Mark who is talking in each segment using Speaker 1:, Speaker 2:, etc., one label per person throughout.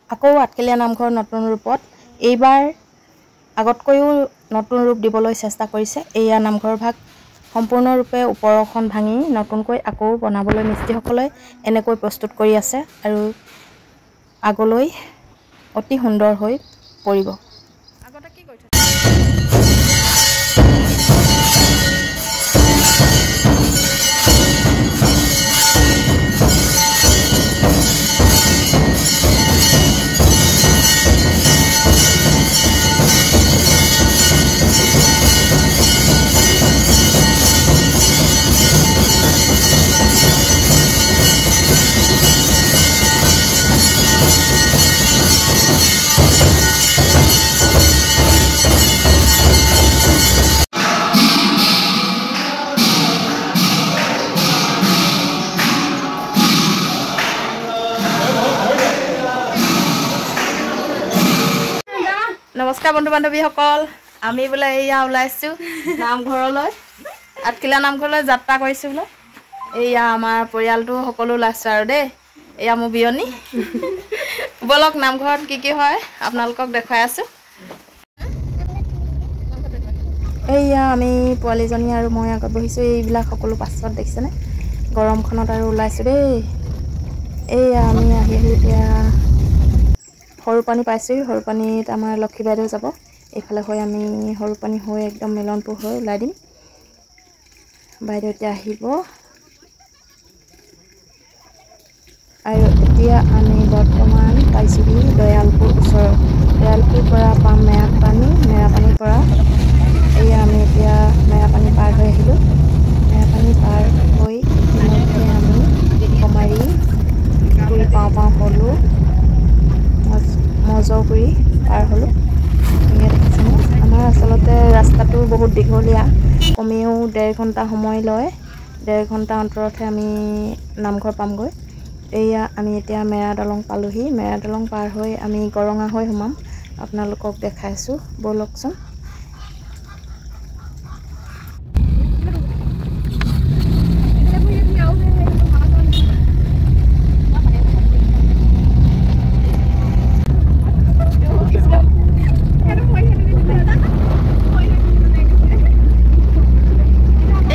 Speaker 1: আকৌ আঠখেলীয়া নামঘৰ নতুন ৰূপত এইবাৰ আগতকৈও নতুন ৰূপ দিবলৈ চেষ্টা কৰিছে। এয়া নামঘৰ ভাগ সম্পূৰ্ণৰূপে ওপৰখন ভাঙি নতুনকৈ আকৌ বনাবলৈ মিস্ত্ৰীসকলে এনেকৈ প্ৰস্তুত কৰি আছে আৰু আগলৈ অতি সুন্দৰ হৈ পৰিব। আগতে কি কৰিছে? নমস্কাৰ বন্ধু বান্ধৱীসকল, আমি বোলে এয়া ওলাইছোঁ নামঘৰলৈ, আঠখেলীয়া নামঘৰলৈ যাত্ৰা কৰিছোঁ বোলে। এয়া আমাৰ পৰিয়ালটো সকলো ওলাইছোঁ আৰু দেই। এয়া মোৰ বিয়নী। বলক নামঘৰত কি হয় আপোনালোকক দেখুৱাই আছোঁ। এয়া আমি পোৱালীজনী আৰু মই আগত বহিছোঁ। এইবিলাক সকলো পাছত দেখিছেনে? গৰমখনত আৰু ওলাইছোঁ দেই। এয়া আমি আহি এতিয়া সৰু পানী পাইছোঁ। সৰু পানীত আমাৰ লক্ষী বাইদেউ যাব। এইফালে হৈ আমি সৰু পানী হৈ একদম মিলনপুৰ হৈ ওলাই দিম। বাইদেউ এতিয়া আহিব আৰু এতিয়া আমি বৰ্তমান পাইছোঁহি দয়ালপুৰ ওচৰত। দয়ালপুৰ পৰা পাম মেৰাপানী, মেৰাপানীৰ পৰা এয়া আমি এতিয়া মেৰাপানী পাৰ হৈ আহিলোঁ। মেৰাপানী পাৰ হৈ ইতিমধ্যে আমি কমাৰী গুৰি পাওঁ হ'লোঁ, মজগুৰি পাৰ হ'লোঁ। এয়া দেখিছেনে? আমাৰ আচলতে ৰাস্তাটো বহুত দীঘলীয়া, কমেও 1.5 ঘণ্টা সময় লয়। 1.5 ঘণ্টা অন্তৰতহে আমি নামঘৰ পামগৈ। এয়া আমি এতিয়া মেৰা দলং পালোঁহি। মেৰা দলং পাৰ হৈ আমি গৰঙা হৈ সোমাম। আপোনালোকক দেখাইছোঁ, ব'লকচোন।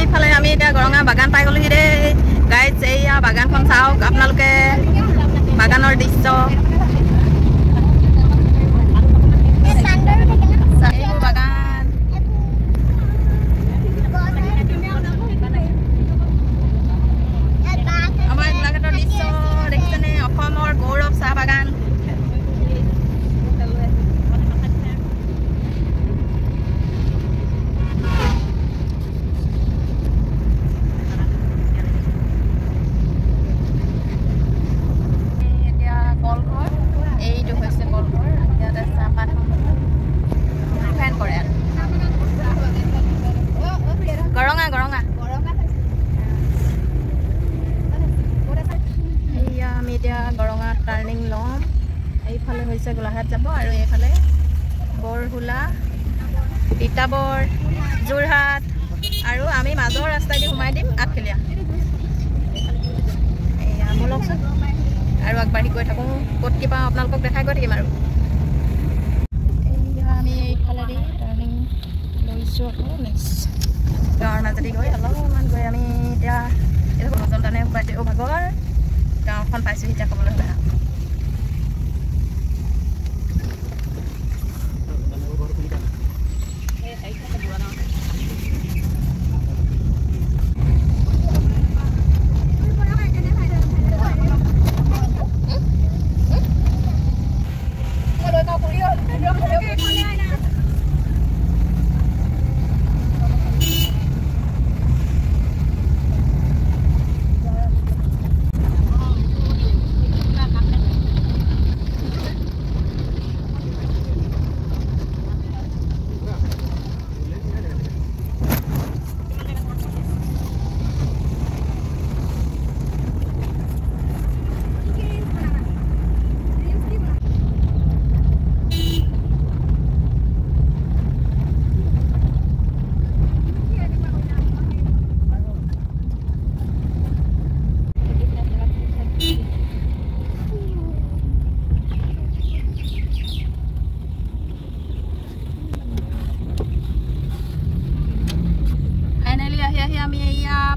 Speaker 1: এইফালে আমি এতিয়া গৰঙা বাগান পাই গ'লোহি দেই। গাইজ এইয়া বাগানখন চাওক আপোনালোকে, বাগানৰ দৃশ্য। এইবোৰ বাগান। আমাৰ গোলাঘাটৰ দৃশ্য দেখিছেনে? অসমৰ গৌৰৱ চাহ বাগান। গৰঙা টাৰ্ণিং ল'ম। এইফালে হৈছে গোলাঘাট যাব আৰু এইফালে বৰহুলা, তিতাবৰ, যোৰহাট আৰু আমি মাজৰ ৰাস্তাইদি সোমাই দিম আঠখেলীয়া। এয়া ব'লকচোন আৰু আগবাঢ়ি গৈ থাকোঁ। ক'ত কি পাওঁ আপোনালোকক দেখাই গৈ থাকিম আৰু। এয়া আমি এইফালেদি টাৰ্ণিং লৈছোঁ আকৌ নেক্সট গাঁৱৰ মাজেদি গৈ অলপমান গৈ আমি এতিয়া নজনদানে বাইদেউ ভাগৰ গাঁওখন পাইছোঁ এতিয়া ক'বলৈ হ'লে।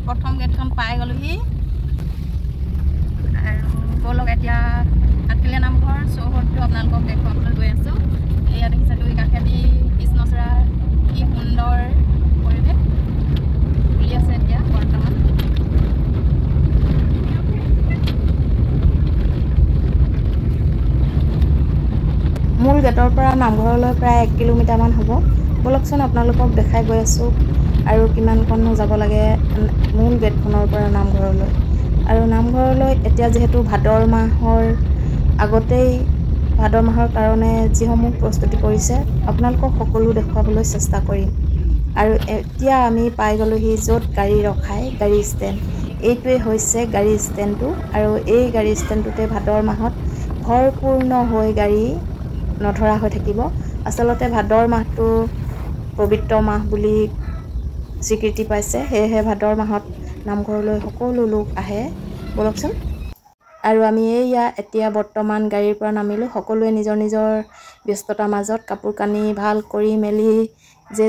Speaker 1: প্ৰথম গেটখন পাই গ'লোহি আৰু বলক এতিয়া আঠখেলীয়া নামঘৰ চৌহদটো আপোনালোকক দেখুৱাবলৈ গৈ আছোঁ। এয়া দেখিছে দুই কাষেদি কৃষ্ণচূড়া, কি সুন্দৰ পৰিৱেশ ফুলি আছে এতিয়া বৰ্তমান। মূল গেটৰ পৰা নামঘৰলৈ প্ৰায় 1 কিলোমিটাৰমান হ'ব। বলকচোন আপোনালোকক দেখাই গৈ আছোঁ আৰু কিমানকণনো যাব লাগে মূল গেটখনৰ পৰা নামঘৰলৈ। আৰু নামঘৰলৈ এতিয়া যিহেতু ভাদৰ মাহৰ আগতেই ভাদ মাহৰ কাৰণে যিসমূহ প্ৰস্তুতি কৰিছে আপোনালোকক সকলো দেখুৱাবলৈ চেষ্টা কৰিম। আৰু এতিয়া আমি পাই গ'লোহি য'ত গাড়ী ৰখায়, গাড়ী ষ্টেণ্ড। এইটোৱে হৈছে গাড়ী ষ্টেণ্ডটো আৰু এই গাড়ী ষ্টেণ্ডটোতে ভাদৰ মাহত ভৰপূৰ্ণ হৈ গাড়ী নধৰা হৈ থাকিব। আচলতে ভাদৰ মাহটো পবিত্ৰ মাহ বুলি স্বীকৃতি পাইছে, সেয়েহে ভাদৰ মাহত নামঘৰলৈ সকলো লোক আহে। বলকচোন। আৰু আমি এয়া এতিয়া বৰ্তমান গাড়ীৰ পৰা নামিলোঁ। সকলোৱে নিজৰ নিজৰ ব্যস্ততাৰ মাজত কাপোৰ কানি ভাল কৰি মেলি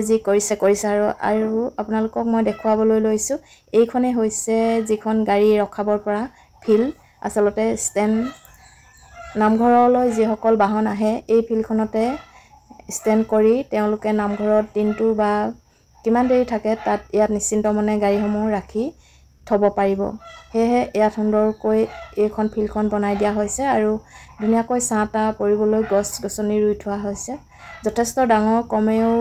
Speaker 1: যি কৰিছে আৰু আপোনালোকক মই দেখুৱাবলৈ লৈছোঁ। এইখনেই হৈছে যিখন গাড়ী ৰখাবৰ পৰা ফিল্ড, আচলতে ষ্টেণ্ড। নামঘৰলৈ যিসকল বাহন আহে এই ফিল্ডখনতে ষ্টেণ্ড কৰি তেওঁলোকে নামঘৰত দিনটো বা কিমান দেৰি থাকে তাত ইয়াত নিশ্চিন্ত মনে গাড়ীসমূহ ৰাখি থ'ব পাৰিব। সেয়েহে ইয়াত সুন্দৰকৈ এইখন ফিল্ডখন বনাই দিয়া হৈছে আৰু ধুনীয়াকৈ ছাঁ তাহ পৰিবলৈ গছ গছনি ৰুই থোৱা হৈছে। যথেষ্ট ডাঙৰ, কমেও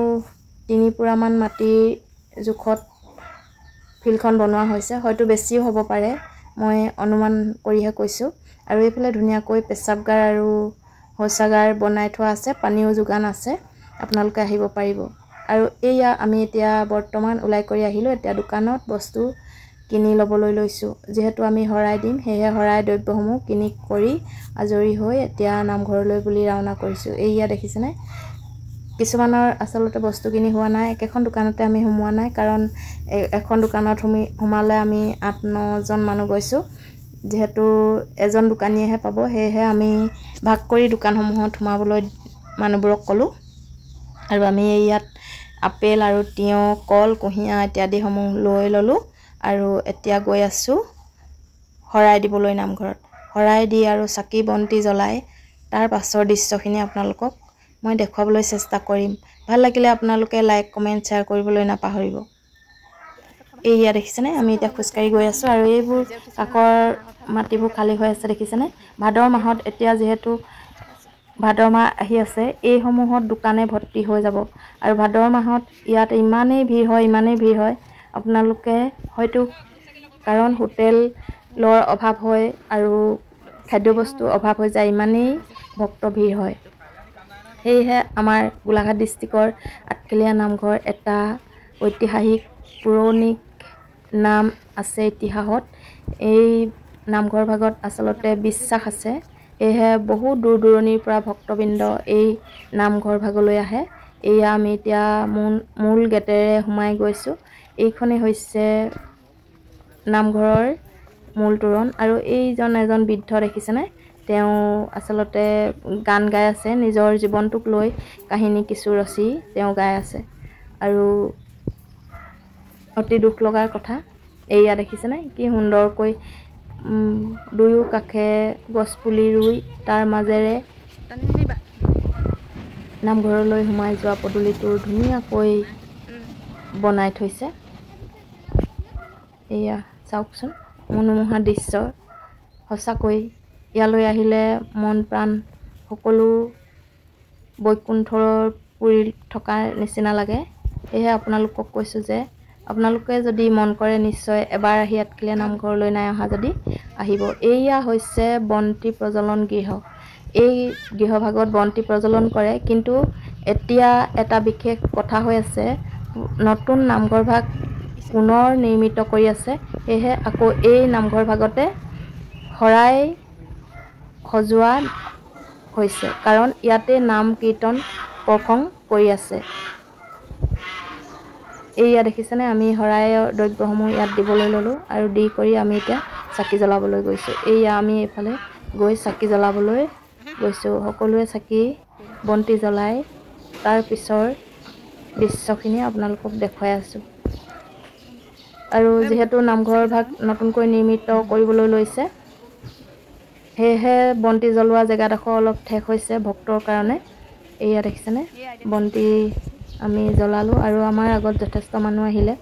Speaker 1: 3 পুৰামান মাটিৰ জোখত ফিল্ডখন বনোৱা হৈছে, হয়তো বেছিও হ'ব পাৰে, মই অনুমান কৰিহে কৈছোঁ। আৰু এইফালে ধুনীয়াকৈ পেচাবগাৰ আৰু শৌচাগাৰ বনাই থোৱা আছে, পানীও যোগান আছে, আপোনালোকে আহিব পাৰিব। আৰু এয়া আমি এতিয়া বৰ্তমান ওলাই কৰি আহিলোঁ। এতিয়া দোকানত বস্তু কিনি ল'বলৈ লৈছোঁ। যিহেতু আমি শৰাই দিম, সেয়েহে শৰাই দ্ৰব্যসমূহ কিনি কৰি আজৰি হৈ এতিয়া নামঘৰলৈ বুলি ৰাওনা কৰিছোঁ। এয়া দেখিছেনে, কিছুমানৰ আচলতে বস্তু কিনি হোৱা নাই। একেখন দোকানতে আমি সোমোৱা নাই, কাৰণ এখন দোকানত সোমালে আমি 8-9জন মানুহ গৈছোঁ। যিহেতু এজন দোকানীয়েহে পাব, সেয়েহে আমি ভাগ কৰি দোকানসমূহত সোমাবলৈ মানুহবোৰক ক'লোঁ। আৰু আমি ইয়াত আপেল আৰু তিয়ঁহ, কল, কুঁহিয়াৰ ইত্যাদিসমূহ লৈ ল'লোঁ আৰু এতিয়া গৈ আছোঁ শৰাই দিবলৈ নামঘৰত। শৰাই দি আৰু চাকি বন্তি জ্বলাই তাৰ পাছৰ দৃশ্যখিনি আপোনালোকক মই দেখুৱাবলৈ চেষ্টা কৰিম। ভাল লাগিলে আপোনালোকে লাইক, কমেণ্ট, শ্বেয়াৰ কৰিবলৈ নাপাহৰিব। এয়া দেখিছেনে, আমি এতিয়া খোজকাঢ়ি গৈ আছোঁ আৰু এইবোৰ কাষৰ মাটিবোৰ খালী হৈ আছে দেখিছেনে। ভাদৰ মাহত এতিয়া যিহেতু ভাদৰ মাহ আহি আছে, এইসমূহত দোকানে ভৰ্তি হৈ যাব। আৰু ভাদৰ মাহত ইয়াত ইমানেই ভিৰ হয় আপোনালোকে হয়তো, কাৰণ হোটেলৰ অভাৱ হয় আৰু খাদ্যবস্তুৰ অভাৱ হৈ যায়, ইমানেই ভক্ত ভিৰ হয়। সেয়েহে আমাৰ গোলাঘাট ডিষ্ট্ৰিক্টৰ আঠখেলীয়া নামঘৰ এটা ঐতিহাসিক পৌৰাণিক নাম আছে ইতিহাসত। এই নামঘৰ ভাগত আচলতে বিশ্বাস আছে, সেয়েহে বহু দূৰ দূৰণিৰ পৰা ভক্তবৃন্দ এই নামঘৰ ভাগলৈ আহে। এয়া আমি এতিয়া মূল গেটেৰে সোমাই গৈছোঁ। এইখনেই হৈছে নামঘৰৰ মূল তোৰণ। আৰু এজন বৃদ্ধ দেখিছেনে, তেওঁ আচলতে গান গাই আছে, নিজৰ জীৱনটোক লৈ কাহিনী কিছু ৰচি তেওঁ গাই আছে। আৰু অতি দুখ লগাৰ কথা, এয়া দেখিছেনে কি সুন্দৰকৈ দুয়ো কাষে গছপুলি ৰুই তাৰ মাজেৰে নামঘৰলৈ সোমাই যোৱা পদূলিটো ধুনীয়াকৈ বনাই থৈছে। এয়া চাওকচোন, মনোমোহা দৃশ্য। সঁচাকৈ ইয়ালৈ আহিলে মন প্ৰাণ সকলো বৈকুণ্ঠৰ পুৰি থকাৰ নিচিনা লাগে। সেয়েহে আপোনালোকক কৈছোঁ যে আপোনালোকে যদি মন কৰে নিশ্চয় এবাৰ আহি আঠখেলীয়া নামঘৰলৈ নাই অহা যদি আহিব। এয়া হৈছে বন্তি প্ৰজ্বলন গৃহ। এই গৃহভাগত বন্তি প্ৰজ্বলন কৰে, কিন্তু এতিয়া এটা বিশেষ কথা হৈ আছে, নতুন নামঘৰ ভাগ পুনৰ নিৰ্মিত কৰি আছে। সেয়েহে আকৌ এই নামঘৰ ভাগতে শৰাই সজোৱা হৈছে, কাৰণ ইয়াতে নাম কীৰ্তন প্ৰসংগ কৰি আছে। এয়া দেখিছেনে, আমি শৰাইৰ দ্ৰব্যসমূহ ইয়াত দিবলৈ ল'লোঁ আৰু দি কৰি আমি এতিয়া চাকি জ্বলাবলৈ গৈছোঁ। এয়া আমি এইফালে গৈ চাকি জ্বলাবলৈ গৈছোঁ। সকলোৱে চাকি বন্তি জ্বলাই তাৰ পিছৰ দৃশ্যখিনি আপোনালোকক দেখুৱাই আছোঁ। আৰু যিহেতু নামঘৰ ভাগ নতুনকৈ নিৰ্মিত কৰিবলৈ লৈছে সেয়েহে বন্তি জ্বলোৱা জেগাডোখৰ অলপ ঠেক হৈছে ভক্তৰ কাৰণে। এয়া দেখিছেনে বন্তি আমি জ্বলালোঁ আৰু আমাৰ আগত যথেষ্ট মানুহ আহিলে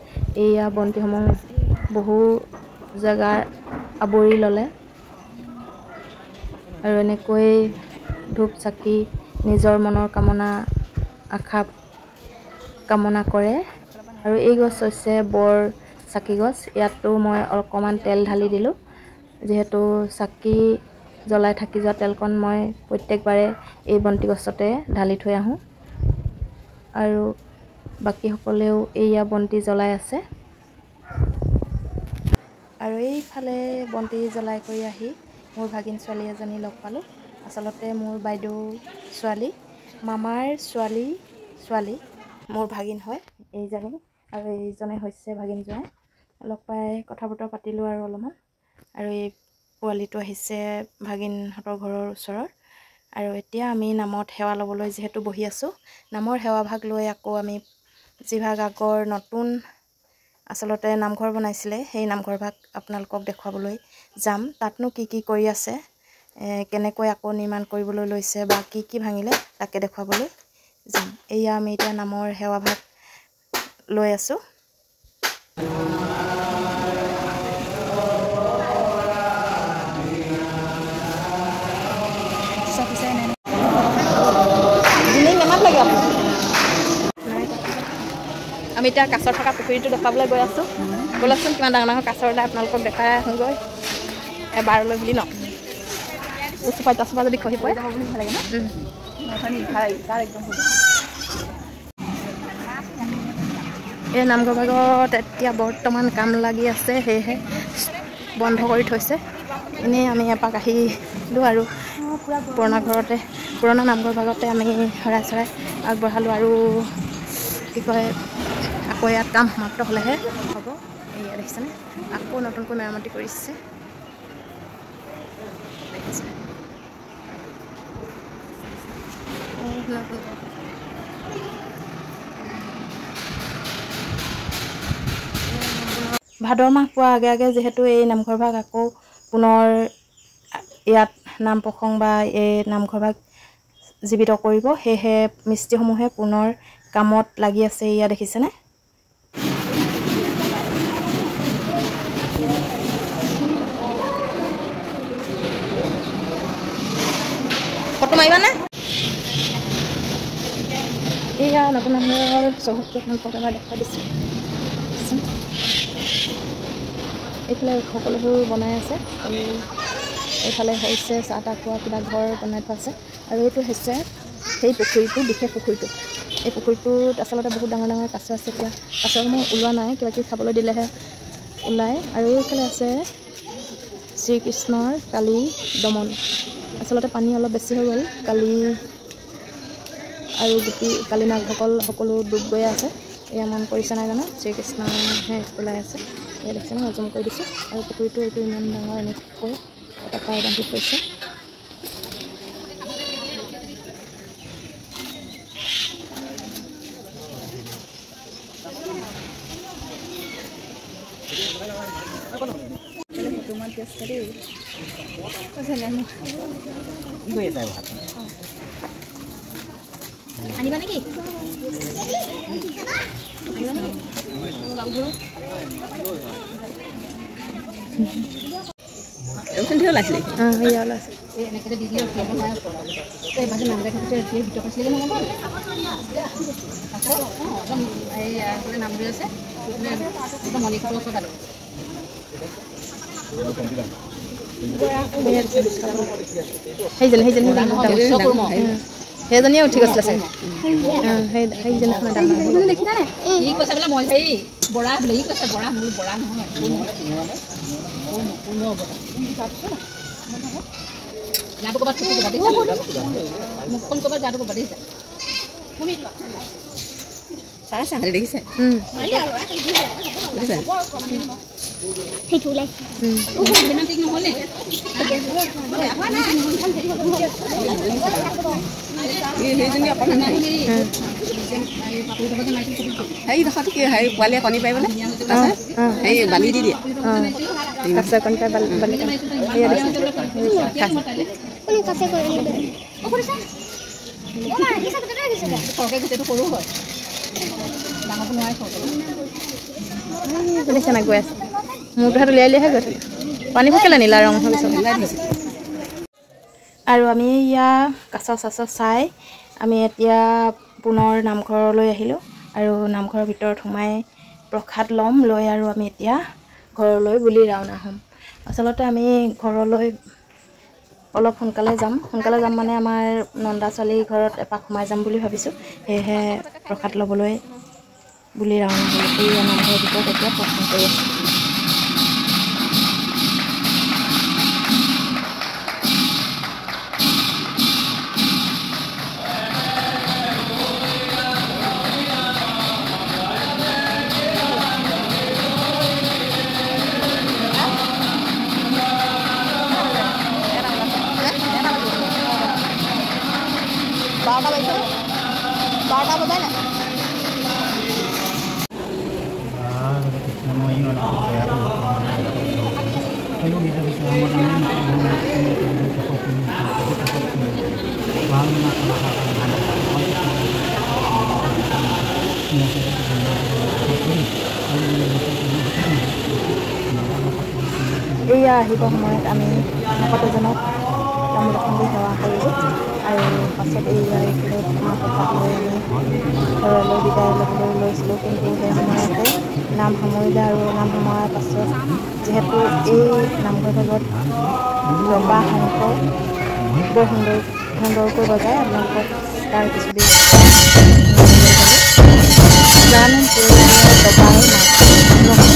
Speaker 1: এয়া বন্তিসমূহ বহু জেগা আৱৰি ল'লে আৰু এনেকৈ ধূপ চাকি নিজৰ মনৰ আশা কামনা কৰে। আৰু এই গছ হৈছে বৰ চাকি গছ। ইয়াতো মই অকণমান তেল ঢালি দিলোঁ যিহেতু চাকি জ্বলাই থাকি যোৱা তেলকণ মই প্ৰত্যেকবাৰে এই বন্তি গছতে ঢালি থৈ আহোঁ আৰু বাকীসকলেও এয়া বন্তি জ্বলাই আছে। আৰু এইফালে বন্তি জ্বলাই কৰি আহি মোৰ ভাগিন ছোৱালী এজনী লগ পালোঁ। আচলতে মোৰ বাইদেউ ছোৱালী, মামাৰ ছোৱালী মোৰ ভাগিন হয় এইজনী, আৰু এইজনে হৈছে ভাগিন জোঁৱাই। লগ পাই কথা বতৰা পাতিলোঁ আৰু অলপমান। আৰু এই পোৱালিটো আহিছে ভাগিনহঁতৰ ঘৰৰ ওচৰৰ। আৰু এতিয়া আমি নামত সেৱা ল'বলৈ যিহেতু বহি আছোঁ, নামৰ সেৱাভাগ লৈ আকৌ আমি যিভাগ আগৰ নতুন আচলতে নামঘৰ বনাইছিলে সেই নামঘৰ ভাগ আপোনালোকক দেখুৱাবলৈ যাম। তাতনো কি কি কৰি আছে, কেনেকৈ আকৌ নিৰ্মাণ কৰিবলৈ লৈছে বা কি কি ভাঙিলে তাকে দেখুৱাবলৈ যাম। এয়া আমি এতিয়া নামৰ সেৱাভাগ লৈ আছোঁ। আমি এতিয়া কাছৰ থকা পুখুৰীটো দেখুৱাবলৈ গৈ আছোঁ। ব'লকচোন কিমান ডাঙৰ ডাঙৰ কাছৰ ওলাই আপোনালোকক দেখাই আহোঁগৈ এবাৰলৈ বুলি ন। চোপা যদি খহি পৰে লাগে ন। এই নামঘৰ ভাগত এতিয়া বৰ্তমান কাম লাগি আছে, সেয়েহে বন্ধ কৰি থৈছে। এনেই আমি এপাক আহিলোঁ আৰু পুৰণা নামঘৰ ভাগতে আমি শৰাই চৰাই আগবঢ়ালোঁ আৰু কি কয় আকৌ ইয়াত কাম সমাপ্ত হ'লেহে হ'ব। এয়া দেখিছেনে আকৌ নতুনকৈ মেৰামতি কৰিছে। ভাদৰ মাহ পোৱাৰ আগে আগে যিহেতু এই নামঘৰ ভাগ আকৌ পুনৰ ইয়াত নাম প্ৰসংগ বা এই নামঘৰ ভাগ জীৱিত কৰিব, সেয়েহে মিস্ত্ৰীসমূহে পুনৰ কামত লাগি আছে। এয়া দেখিছেনে ফটো মাৰিবানে? এয়া নতুন নামঘৰৰ চৌহদটো আপোনালোকক এবাৰ দেখুৱাই দিছোঁ। এইফালে সকলোবোৰ বনাই আছে আৰু এইফালে হৈছে চাহ তাহ খোৱা কিবা ঘৰ বনাই থোৱা আছে। আৰু এইটো হৈছে সেই পুখুৰীটো, বিশেষ পুখুৰীটো। এই পুখুৰীটোত আচলতে বহুত ডাঙৰ ডাঙৰ কাছ আছে। এতিয়া কাছসমূহ ওলোৱা নাই, কিবা কিবি খাবলৈ দিলেহে ওলায়। আৰু এইফালে আছে শ্ৰীকৃষ্ণৰ কালী দমন। আচলতে পানী অলপ বেছি হৈ গ'ল, কালি আৰু কালি নাগসকল সকলো ডুব গৈ আছে। এয়া মন কৰিছে নাই জানো, শ্ৰীকৃষ্ণহে ওলাই আছে। এয়া দেখিছে নহয়, হজম কৰি দিছোঁ। আৰু পুখুৰীটো এইটো ইমান ডাঙৰ এনেকৈ এটা পাৰ বান্ধি থৈছে। আনিবা নেকি? ওলাইছিলে সেইজনীয়ে উঠি গৈছিলে চাগে। সেইজনীখন বৰা বোলে কৈছে, বৰা মোৰ বৰা নহয়, গাটো ক'ৰবাত মুখখন ক'ৰবাত গাটো ক'ৰবাত দেখিছে। চাই চাই দেখিছে সেইটো ওলাই ঠিক নহ'লে সেইজনী অকণমান
Speaker 2: হেৰি দেখাত কি হেৰি পোৱালীয়ে কণী পাৰিবনে হেৰি বালি দি দিয়ে
Speaker 1: কাছে কণী পাই বালি
Speaker 2: সৰু হয়
Speaker 1: দেখিছে নাই গৈ আছে মূৰটো হাত উলিয়াই উলিয়াইহে গৈছে পানীবোৰ কেলে নীলা ৰং হৈ গৈছে আৰু আমি ইয়াত কাছ চাছ চাই আমি এতিয়া পুনৰ নামঘৰলৈ আহিলোঁ আৰু নামঘৰৰ ভিতৰত সোমাই প্ৰসাদ ল'ম লৈ আৰু আমি এতিয়া ঘৰলৈ বুলি ৰাওনা হ'ম আচলতে আমি ঘৰলৈ অলপ সোনকালে যাম মানে আমাৰ নন্দা ছোৱালীৰ ঘৰত এপাক সোমাই যাম বুলি ভাবিছোঁ সেয়েহে প্ৰসাদ ল'বলৈ বুলি ৰাওনা হ'লোঁ এই নামঘৰৰ ভিতৰত এতিয়া প্ৰাৰ্থনা কৰি আছোঁ বাৰটা বজাই নাই এয়া আহিব সময়ত আমি ভকতজনক তামোল এখন দি সেৱা কৰিলোঁ আৰু পাছত এয়া এইফালে প্ৰসাদ লৈ আমি ঘৰলৈ বিদায় ল'বলৈ লৈছিলোঁ কিন্তু সেই সময়তে নাম সামৰিলে আৰু নাম সামৰাৰ পাছত যিহেতু এই নামঘৰ ভাগত দবা শংখ বৰ সুন্দৰকৈ বজায় আপোনালোকক তাৰ কিছু জানো দবাৰ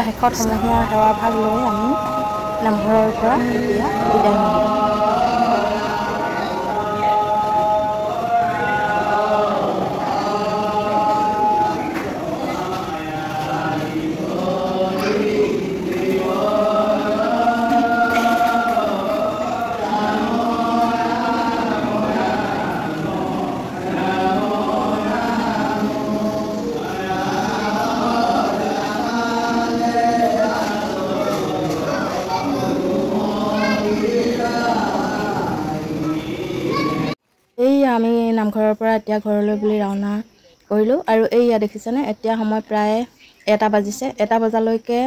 Speaker 1: শেষত সমূহীয়া সেৱা ভাগ লৈ আমি নামঘৰৰ পৰা এতিয়া বিদায় মাৰিলোঁ আমি নামঘৰৰ পৰা এতিয়া ঘৰলৈ বুলি ৰাওনা কৰিলোঁ আৰু এইয়া দেখিছেনে এতিয়া সময় প্ৰায় 1টা বাজিছে 1টা বজালৈকে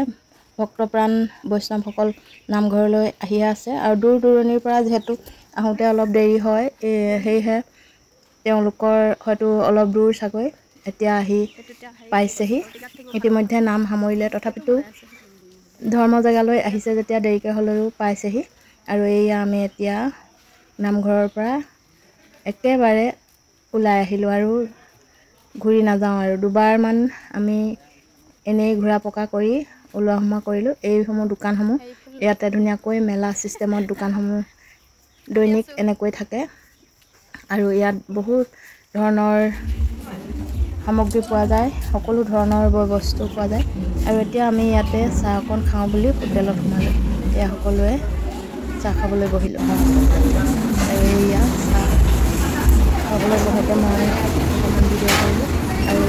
Speaker 1: ভক্তপ্ৰাণ বৈষ্ণৱসকল নামঘৰলৈ আহিয়ে আছে আৰু দূৰ দূৰণিৰ পৰা যিহেতু আহোঁতে অলপ দেৰি হয় সেয়েহে তেওঁলোকৰ হয়তো অলপ দূৰ চাগৈ এতিয়া আহি পাইছেহি ইতিমধ্যে নাম সামৰিলে তথাপিতো ধৰ্ম জেগালৈ আহিছে যেতিয়া দেৰিকৈ হ'লেও পাইছেহি আৰু এইয়া আমি এতিয়া নামঘৰৰ পৰা একেবাৰে ওলাই আহিলোঁ আৰু ঘূৰি নাযাওঁ আৰু দুবাৰমান আমি এনেই ঘূৰা পকা কৰি ওলোৱা সোমোৱা কৰিলোঁ এইসমূহ দোকানসমূহ ইয়াতে ধুনীয়াকৈ মেলা চিষ্টেমত দোকানসমূহ দৈনিক এনেকৈ থাকে আৰু ইয়াত বহুত ধৰণৰ সামগ্ৰী পোৱা যায় সকলো ধৰণৰ বয় বস্তু পোৱা যায় আৰু এতিয়া আমি ইয়াতে চাহ অকণ খাওঁ বুলি হোটেলত সোমালোঁ এয়া সকলোৱে চাহ খাবলৈ বহিলোঁ। এইয়া চাহ খাবলৈ বহোঁতে মই অকণমান ভিডিঅ' কৰিলোঁ আৰু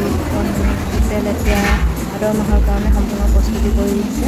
Speaker 1: তেল এতিয়া ভাদ মাহৰ কাৰণে সম্পূৰ্ণ প্ৰস্তুতি কৰি দিছে।